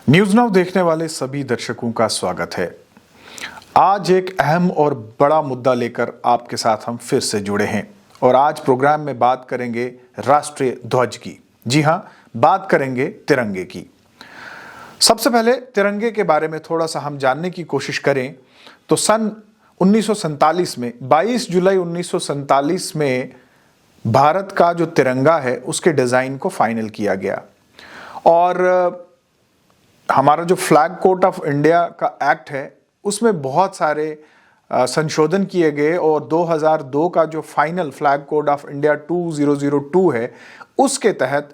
News now देखने वाले सभी दर्शकों का स्वागत है। आज एक अहम और बड़ा मुद्दा लेकर आपके साथ हम फिर से जुड़े हैं और आज प्रोग्राम में बात करेंगे राष्ट्रीय ध्वज की। जी हां, बात करेंगे तिरंगे की। सबसे पहले तिरंगे के बारे में थोड़ा सा हम जानने की कोशिश करें तो सन 1947 में 22 जुलाई 1947 में भारत का जो तिरंगा है उसके डिज़ाइन को फाइनल किया गया और हमारा जो फ्लैग कोड ऑफ इंडिया का एक्ट है उसमें बहुत सारे संशोधन किए गए और 2002 का जो final flag code of India 2002 है उसके तहत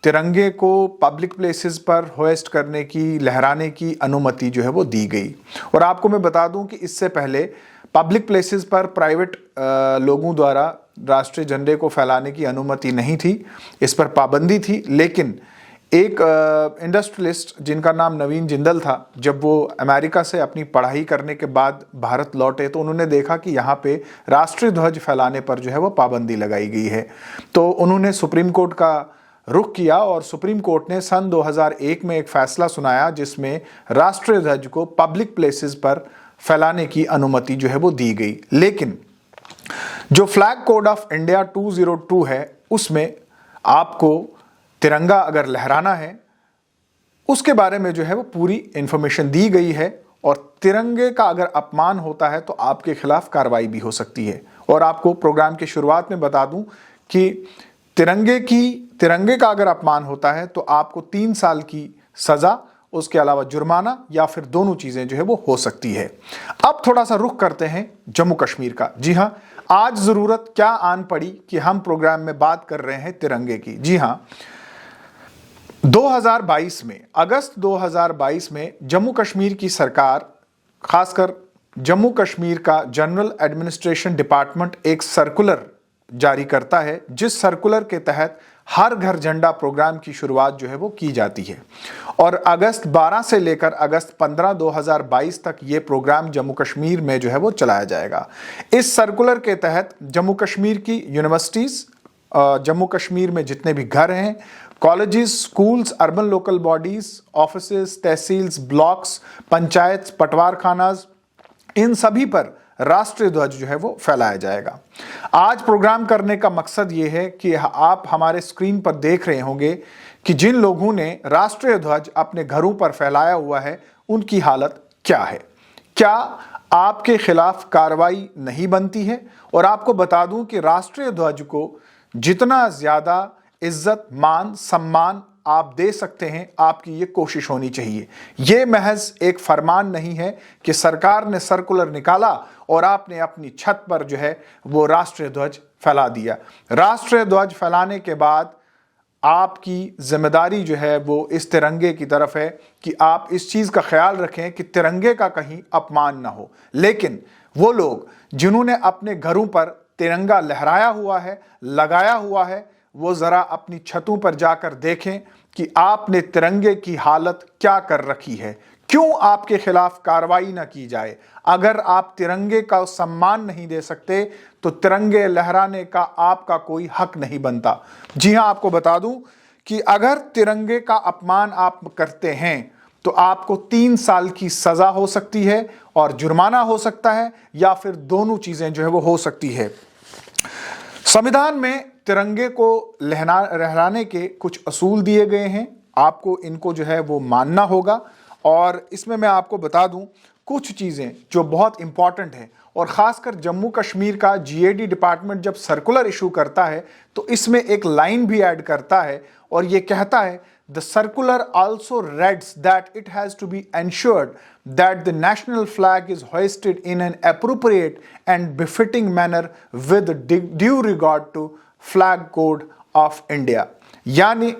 तिरंगे को पब्लिक प्लेसेस पर होइस्ट करने की, लहराने की अनुमति जो है वो दी गई। और आपको मैं बता दूं कि इससे पहले पब्लिक प्लेसेस पर प्राइवेट लोगों द्वारा राष्ट्रीय झंडे को फहराने की अनुमति नहीं थी, इस पर पाबंदी थी। लेकिन एक इंडस्ट्रियलिस्ट जिनका नाम नवीन जिंदल था, जब वो अमेरिका से अपनी पढ़ाई करने के बाद भारत लौटे तो उन्होंने देखा कि यहाँ पे राष्ट्रीय ध्वज फैलाने पर जो है वो पाबंदी लगाई गई है। तो उन्होंने सुप्रीम कोर्ट का रुख किया और सुप्रीम कोर्ट ने सन 2001 में एक फैसला सुनाया जिसमें राष्ट्रीय ध्वज को पब्लिक प्लेसेस पर फैलाने की अनुमति जो है वो दी गई। लेकिन जो फ्लैग कोड ऑफ इंडिया 202 है उसमें आपको तिरंगा अगर लहराना है उसके बारे में जो है वो पूरी इंफॉर्मेशन दी गई है और तिरंगे का अगर अपमान होता है तो आपके खिलाफ कार्रवाई भी हो सकती है। और आपको प्रोग्राम की शुरुआत में बता दूं कि तिरंगे का अगर अपमान होता है तो आपको 3 साल की सजा, उसके अलावा जुर्माना या फिर दोनों चीजें जो है वो हो सकती है। अब थोड़ा सा रुख करते हैं जम्मू कश्मीर का। जी हां, आज जरूरत क्या आन पड़ी कि हम प्रोग्राम में बात कर रहे हैं तिरंगे की। जी हां, 2022 में, अगस्त 2022 में जम्मू कश्मीर की सरकार, खासकर जम्मू कश्मीर का जनरल एडमिनिस्ट्रेशन डिपार्टमेंट एक सर्कुलर जारी करता है जिस सर्कुलर के तहत हर घर झंडा प्रोग्राम की शुरुआत जो है वो की जाती है। और अगस्त 12 से लेकर अगस्त 15 2022 तक ये प्रोग्राम जम्मू कश्मीर में जो है वो चलाया जाएगा। इस सर्कुलर के तहत जम्मू कश्मीर की यूनिवर्सिटीज, जम्मू कश्मीर में जितने भी घर हैं, colleges, schools, urban local bodies, offices, tehsils, blocks, panchayat, पटवार खानाज, इन सभी पर राष्ट्रीय ध्वज जो है वो फहराया जाएगा। आज प्रोग्राम करने का मकसद ये है कि आप हमारे स्क्रीन पर देख रहे होंगे कि जिन लोगों ने राष्ट्रीय ध्वज अपने घरों पर फैलाया हुआ है उनकी हालत क्या है। क्या आपके खिलाफ कार्रवाई नहीं बनती है? और आपको बता दूं कि राष्ट्रीय ध्वज को जितना ज्यादा इज्जत, मान, सम्मान आप दे सकते हैं, आपकी ये कोशिश होनी चाहिए। ये महज एक फरमान नहीं है कि सरकार ने सर्कुलर निकाला और आपने अपनी छत पर जो है वो राष्ट्रीय ध्वज फैला दिया। राष्ट्रीय ध्वज फैलाने के बाद आपकी जिम्मेदारी जो है वो इस तिरंगे की तरफ है कि आप इस चीज का ख्याल रखें कि तिरंगे का कहीं अपमान ना हो। लेकिन वो लोग जिन्होंने अपने घरों पर तिरंगा लहराया हुआ है, लगाया हुआ है, वो जरा अपनी छतों पर जाकर देखें कि आपने तिरंगे की हालत क्या कर रखी है। क्यों आपके खिलाफ कार्रवाई ना की जाए? अगर आप तिरंगे का सम्मान नहीं दे सकते तो तिरंगे लहराने का आपका कोई हक नहीं बनता। जी हां, आपको बता दूं कि अगर तिरंगे का अपमान आप करते हैं तो आपको 3 साल की सजा हो सकती है और जुर्माना हो सकता है या फिर दोनों चीजें जो है वो हो सकती है। संविधान में तिरंगे को लहराने के कुछ असूल दिए गए हैं, आपको इनको जो है वो मानना होगा। और इसमें मैं आपको बता दूं कुछ चीज़ें जो बहुत इंपॉर्टेंट हैं और ख़ासकर जम्मू कश्मीर का जीएडी डिपार्टमेंट जब सर्कुलर इशू करता है तो इसमें एक लाइन भी ऐड करता है और ये कहता है, the circular also reads that it has to be ensured that the national flag is hoisted in an appropriate and befitting manner with due regard to flag code of India. यानी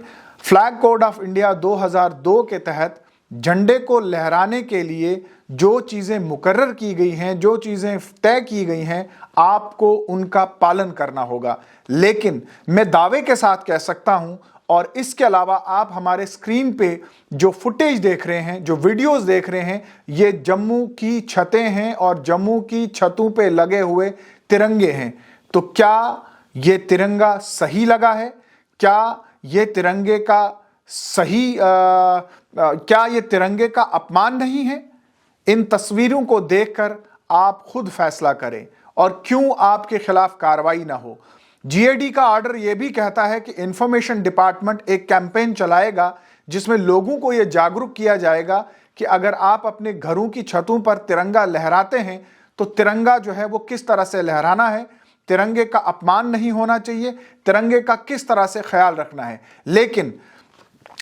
flag code of India 2002 के तहत झंडे को लहराने के लिए जो चीजें मुकर्रर की गई हैं, जो चीजें तय की गई हैं, आपको उनका पालन करना होगा। लेकिन मैं दावे के साथ कह सकता हूं और इसके अलावा आप हमारे स्क्रीन पे जो फुटेज देख रहे हैं, जो वीडियोस देख रहे हैं, ये जम्मू की छतें हैं और जम्मू की छतों पे लगे हुए तिरंगे हैं। तो क्या ये तिरंगा सही लगा है? क्या ये तिरंगे का सही क्या ये तिरंगे का अपमान नहीं है? इन तस्वीरों को देखकर आप खुद फैसला करें और क्यों आपके खिलाफ कार्रवाई ना हो। जीएडी का ऑर्डर यह भी कहता है कि इंफॉर्मेशन डिपार्टमेंट एक कैंपेन चलाएगा जिसमें लोगों को यह जागरूक किया जाएगा कि अगर आप अपने घरों की छतों पर तिरंगा लहराते हैं तो तिरंगा जो है वो किस तरह से लहराना है, तिरंगे का अपमान नहीं होना चाहिए, तिरंगे का किस तरह से ख्याल रखना है। लेकिन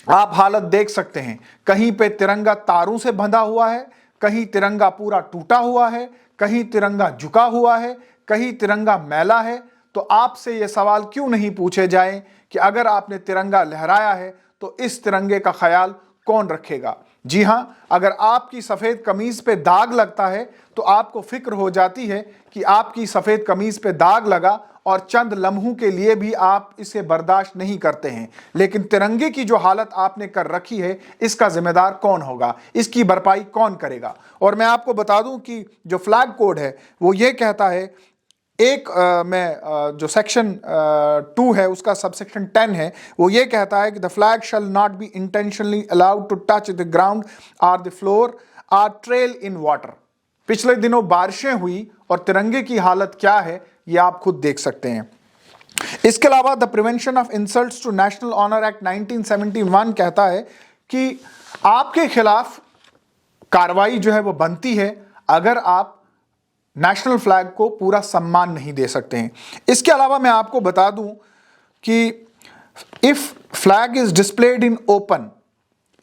आप हालत देख सकते हैं, कहीं पे तिरंगा तारों से बंधा हुआ है, कहीं तिरंगा पूरा टूटा हुआ है, कहीं तिरंगा झुका हुआ है, कहीं तिरंगा मैला है। तो आपसे ये सवाल क्यों नहीं पूछे जाएं कि अगर आपने तिरंगा लहराया है तो इस तिरंगे का ख्याल कौन रखेगा? जी हां, अगर आपकी सफेद कमीज पे दाग लगता है तो आपको फिक्र हो जाती है कि आपकी सफेद कमीज पे दाग लगा और चंद लम्हों के लिए भी आप इसे बर्दाश्त नहीं करते हैं। लेकिन तिरंगे की जो हालत आपने कर रखी है, इसका जिम्मेदार कौन होगा, इसकी भरपाई कौन करेगा? और मैं आपको बता दूं कि जो फ्लैग कोड है वो ये कहता है, जो सेक्शन 2 है उसका सबसेक्शन 10 है, वो ये कहता है कि the flag shall not be intentionally allowed to touch the ground और द फ्लोर और ट्रेल इन वाटर। पिछले दिनों बारिशें हुई और तिरंगे की हालत क्या है ये आप खुद देख सकते हैं। इसके अलावा the prevention of insults to national honour act 1971 कहता है कि आपके खिलाफ कार्रवाई जो है वो बनती है अगर आप नेशनल फ्लैग को पूरा सम्मान नहीं दे सकते हैं। इसके अलावा मैं आपको बता दूं कि if flag is displayed in open,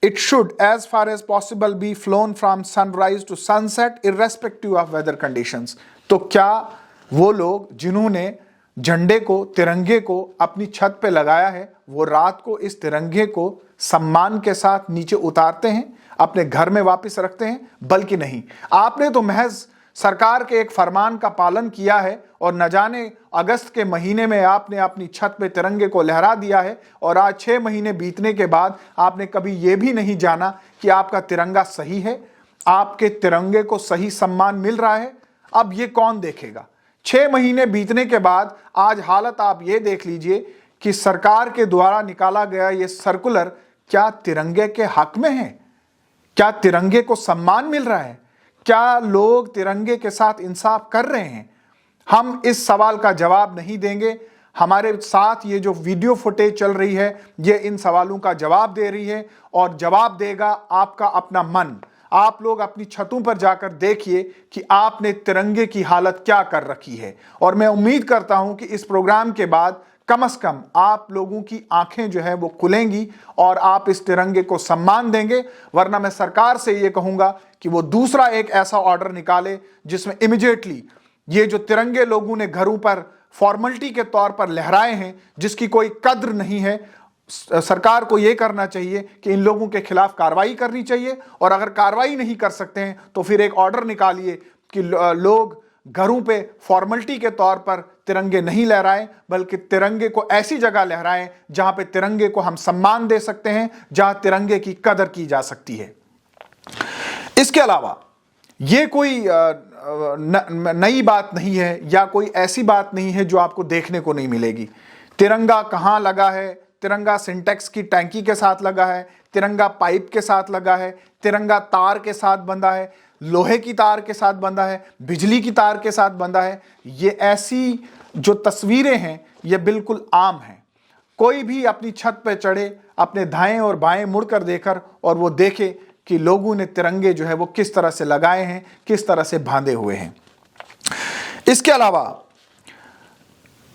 it should as far as possible be flown from sunrise to sunset irrespective of weather conditions। तो क्या वो लोग जिन्होंने झंडे को, तिरंगे को अपनी छत पे लगाया है, वो रात को इस तिरंगे को सम्मान के साथ नीचे उतारते हैं, अपने घर में वापस रखते हैं? बल्कि नहीं, आपने तो महज सरकार के एक फरमान का पालन किया है और न जाने अगस्त के महीने में आपने अपनी छत पे तिरंगे को लहरा दिया है और आज 6 महीने बीतने के बाद आपने कभी यह भी नहीं जाना कि आपका तिरंगा सही है, आपके तिरंगे को सही सम्मान मिल रहा है। अब ये कौन देखेगा? 6 महीने बीतने के बाद आज हालत आप ये देख लीजिए कि सरकार के द्वारा निकाला गया ये सर्कुलर क्या तिरंगे के हक में है? क्या तिरंगे को सम्मान मिल रहा है? क्या लोग तिरंगे के साथ इंसाफ कर रहे हैं? हम इस सवाल का जवाब नहीं देंगे। हमारे साथ ये जो वीडियो फुटेज चल रही है ये इन सवालों का जवाब दे रही है और जवाब देगा आपका अपना मन। आप लोग अपनी छतों पर जाकर देखिए कि आपने तिरंगे की हालत क्या कर रखी है। और मैं उम्मीद करता हूं कि इस प्रोग्राम के बाद कम से कम आप लोगों की आंखें जो है वो खुलेंगी और आप इस तिरंगे को सम्मान देंगे। वरना मैं सरकार से ये कहूंगा कि वो दूसरा एक ऐसा ऑर्डर निकाले जिसमें इमीडिएटली ये जो तिरंगे लोगों ने घरों पर फॉर्मेलिटी के तौर पर लहराए हैं, जिसकी कोई कद्र नहीं है, सरकार को यह करना चाहिए कि इन लोगों के खिलाफ कार्रवाई करनी चाहिए। और अगर कार्रवाई नहीं कर सकते हैं तो फिर एक ऑर्डर निकालिए कि लोग घरों पे फॉर्मेलिटी के तौर पर तिरंगे नहीं लहराएं, बल्कि तिरंगे को ऐसी जगह लहराएं जहां पे तिरंगे को हम सम्मान दे सकते हैं, जहां तिरंगे की कदर की जा सकती है। इसके अलावा ये कोई नई बात नहीं है या कोई ऐसी बात नहीं है जो आपको देखने को नहीं मिलेगी। तिरंगा कहां लगा है? तिरंगा सिंटेक्स की टैंकी के साथ लगा है, तिरंगा पाइप के साथ लगा है, तिरंगा तार के साथ बंधा है, लोहे की तार के साथ बंधा है, बिजली की तार के साथ बंधा है। ये ऐसी जो तस्वीरें हैं ये बिल्कुल आम हैं। कोई भी अपनी छत पे चढ़े, अपने दाएं और बाएं मुड़कर देखकर और वो देखे कि लोगों ने तिरंगे जो है वो किस तरह से लगाए हैं, किस तरह से बांधे हुए हैं। इसके अलावा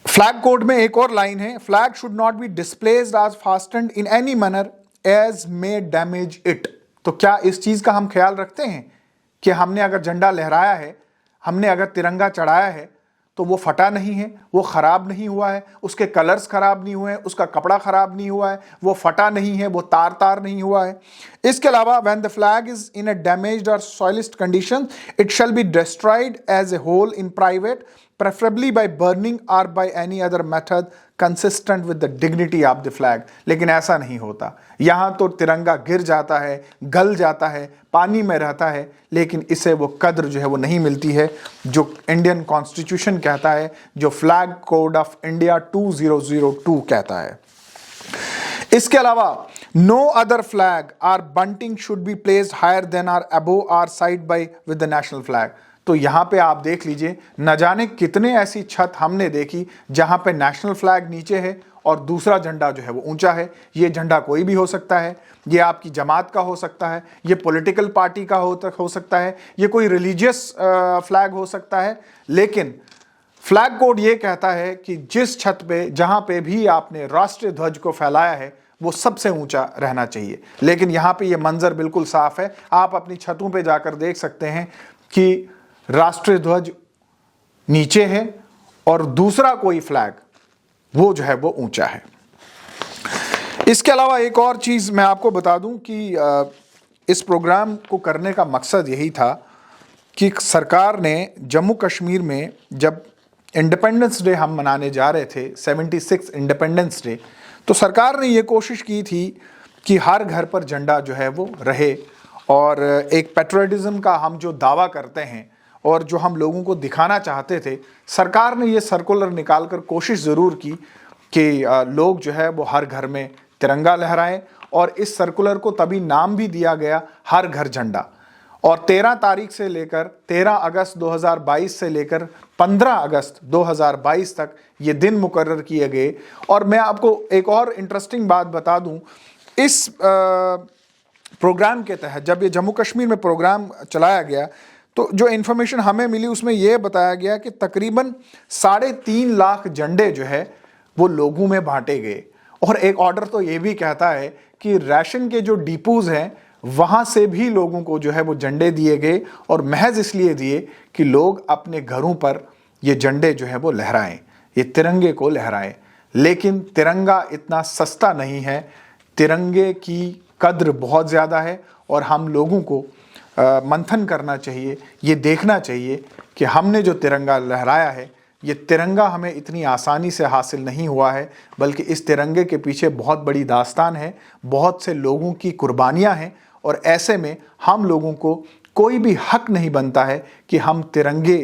फ्लैग कोड में एक और लाइन है, flag should not be displaced as fastened in any manner as may damage it. तो क्या इस चीज का हम ख्याल रखते हैं कि हमने अगर झंडा लहराया है, हमने अगर तिरंगा चढ़ाया है तो वो फटा नहीं है, वो खराब नहीं हुआ है, उसके कलर्स खराब नहीं हुए हैं, उसका कपड़ा खराब नहीं हुआ है, वो फटा नहीं है, वो तार नहीं हुआ है। इसके अलावा when the flag is in a damaged और soiled condition it shall be destroyed as a whole in private, preferably by burning or by any other method consistent with the dignity of the flag। लेकिन ऐसा नहीं होता। यहाँ तो तिरंगा गिर जाता है, गल जाता है, पानी में रहता है, लेकिन इसे वो कद्र जो है वो नहीं मिलती है जो इंडियन कॉन्स्टिट्यूशन कहता है, जो फ्लैग कोड ऑफ इंडिया 2002 कहता है। इसके अलावा no other flag or bunting should be placed higher than or above or side by with the national flag. तो यहां पे आप देख लीजिए, न जाने कितने ऐसी छत हमने देखी जहां पे नेशनल फ्लैग नीचे है और दूसरा झंडा जो है वो ऊंचा है। ये झंडा कोई भी हो सकता है, ये आपकी जमात का हो सकता है, ये पॉलिटिकल पार्टी का हो सकता है, ये कोई रिलीजियस फ्लैग हो सकता है, लेकिन फ्लैग कोड ये कहता है कि जिस छत पे जहां पे भी आपने राष्ट्रीय ध्वज को फहराया है वो सबसे ऊंचा रहना चाहिए। लेकिन यहां पे ये मंजर बिल्कुल साफ है, आप अपनी छतों पे जाकर देख सकते हैं कि राष्ट्रीय ध्वज नीचे है और दूसरा कोई फ्लैग वो जो है वो ऊंचा है। इसके अलावा एक और चीज मैं आपको बता दूं कि इस प्रोग्राम को करने का मकसद यही था कि सरकार ने जम्मू कश्मीर में जब इंडिपेंडेंस डे हम मनाने जा रहे थे, 76 इंडिपेंडेंस डे, तो सरकार ने ये कोशिश की थी कि हर घर पर झंडा जो है वो रहे और एक पैट्रियटिज्म का हम जो दावा करते हैं और जो हम लोगों को दिखाना चाहते थे, सरकार ने ये सर्कुलर निकालकर कोशिश ज़रूर की कि लोग जो है वो हर घर में तिरंगा लहराएं। और इस सर्कुलर को तभी नाम भी दिया गया हर घर झंडा। और 13 तारीख से लेकर 13 अगस्त 2022 से लेकर 15 अगस्त 2022 तक ये दिन मुकर्रर किए गए। और मैं आपको एक और इंटरेस्टिंग बात बता दूं, इस प्रोग्राम के तहत जब ये जम्मू कश्मीर में प्रोग्राम चलाया गया तो जो इन्फॉर्मेशन हमें मिली उसमें यह बताया गया कि तकरीबन 3.5 लाख झंडे जो है वो लोगों में बांटे गए। और एक ऑर्डर तो ये भी कहता है कि राशन के जो डिपोज हैं वहां से भी लोगों को जो है वो झंडे दिए गए, और महज इसलिए दिए कि लोग अपने घरों पर ये झंडे जो है वो लहराएं, ये तिरंगे को लहराएं। लेकिन तिरंगा इतना सस्ता नहीं है, तिरंगे की कद्र बहुत ज़्यादा है और हम लोगों को मंथन करना चाहिए, ये देखना चाहिए कि हमने जो तिरंगा लहराया है ये तिरंगा हमें इतनी आसानी से हासिल नहीं हुआ है, बल्कि इस तिरंगे के पीछे बहुत बड़ी दास्तान है, बहुत से लोगों की कुर्बानियां हैं। और ऐसे में हम लोगों को कोई भी हक नहीं बनता है कि हम तिरंगे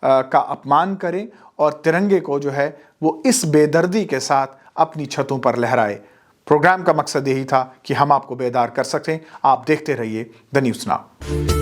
का अपमान करें और तिरंगे को जो है वो इस बेदर्दी के साथ अपनी छतों पर लहराए। प्रोग्राम का मकसद यही था कि हम आपको बेदार कर सकें। आप देखते रहिए द न्यूज़ नाउ।